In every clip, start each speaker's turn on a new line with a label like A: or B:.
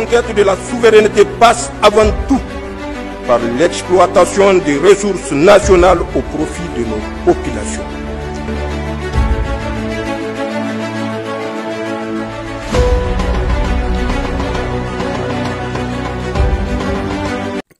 A: conquête de la souveraineté passe avant tout par l'exploitation des ressources nationales au profit de nos populations.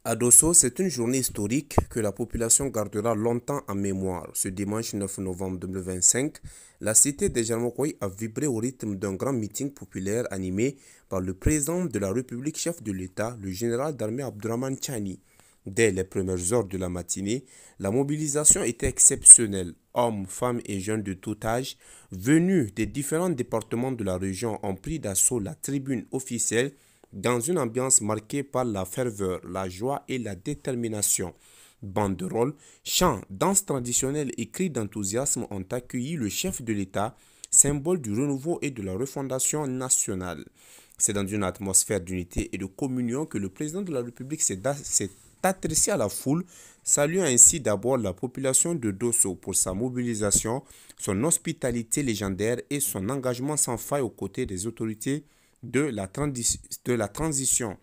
B: À Dosso, c'est une journée historique que la population gardera longtemps en mémoire. Ce dimanche 9 novembre 2025, la cité de Jarmokoy a vibré au rythme d'un grand meeting populaire animé par le président de la République, chef de l'État, le général d'armée Abdourahmane Tchani. Dès les premières heures de la matinée, la mobilisation était exceptionnelle. Hommes, femmes et jeunes de tout âge, venus des différents départements de la région, ont pris d'assaut la tribune officielle dans une ambiance marquée par la ferveur, la joie et la détermination. Banderoles, chants, danses traditionnelles et cris d'enthousiasme ont accueilli le chef de l'État, symbole du renouveau et de la refondation nationale. C'est dans une atmosphère d'unité et de communion que le président de la République s'est adressé à la foule, saluant ainsi d'abord la population de Dosso pour sa mobilisation, son hospitalité légendaire et son engagement sans faille aux côtés des autorités de la transition.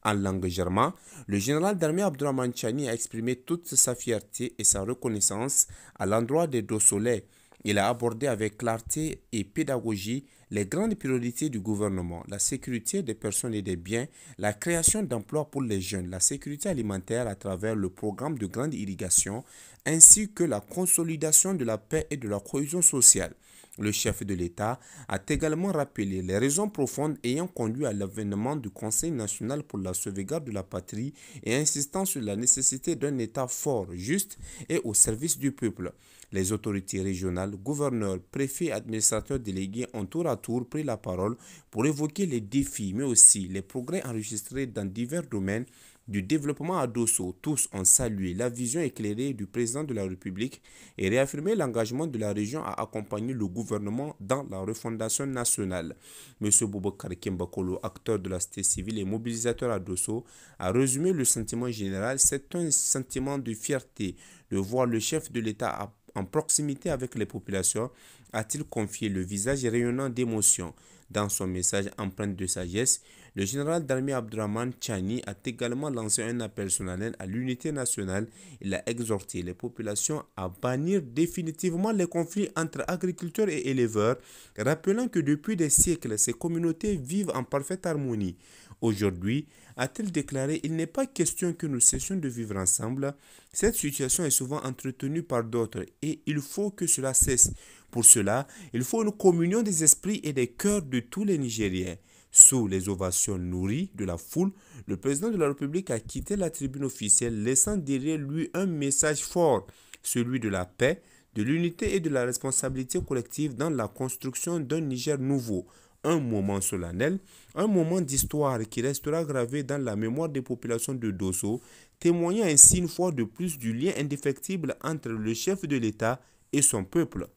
B: En langue germain, le général d'armée Abdourahmane Tchani a exprimé toute sa fierté et sa reconnaissance à l'endroit des Dossolais. Il a abordé avec clarté et pédagogie les grandes priorités du gouvernement, la sécurité des personnes et des biens, la création d'emplois pour les jeunes, la sécurité alimentaire à travers le programme de grande irrigation, ainsi que la consolidation de la paix et de la cohésion sociale. Le chef de l'État a également rappelé les raisons profondes ayant conduit à l'avènement du Conseil national pour la sauvegarde de la patrie et insistant sur la nécessité d'un État fort, juste et au service du peuple. Les autorités régionales, gouverneurs, préfets et administrateurs délégués ont tour à tour pris la parole pour évoquer les défis, mais aussi les progrès enregistrés dans divers domaines du développement à Dosso. Tous ont salué la vision éclairée du président de la République et réaffirmé l'engagement de la région à accompagner le gouvernement dans la refondation nationale. M. Boubacar Kembakolo, acteur de la société civile et mobilisateur à Dosso, a résumé le sentiment général. C'est un sentiment de fierté de voir le chef de l'État en proximité avec les populations, a-t-il confié, le visage rayonnant d'émotion. Dans son message empreint de sagesse, le général d'armée Abdourahmane Tchani a également lancé un appel solennel à l'unité nationale. Il a exhorté les populations à bannir définitivement les conflits entre agriculteurs et éleveurs, rappelant que depuis des siècles, ces communautés vivent en parfaite harmonie. Aujourd'hui, a-t-il déclaré, il n'est pas question que nous cessions de vivre ensemble. Cette situation est souvent entretenue par d'autres et il faut que cela cesse. Pour cela, il faut une communion des esprits et des cœurs de tous les Nigériens. Sous les ovations nourries de la foule, le président de la République a quitté la tribune officielle, laissant derrière lui un message fort, celui de la paix, de l'unité et de la responsabilité collective dans la construction d'un Niger nouveau. Un moment solennel, un moment d'histoire qui restera gravé dans la mémoire des populations de Dosso, témoignant ainsi une fois de plus du lien indéfectible entre le chef de l'État et son peuple.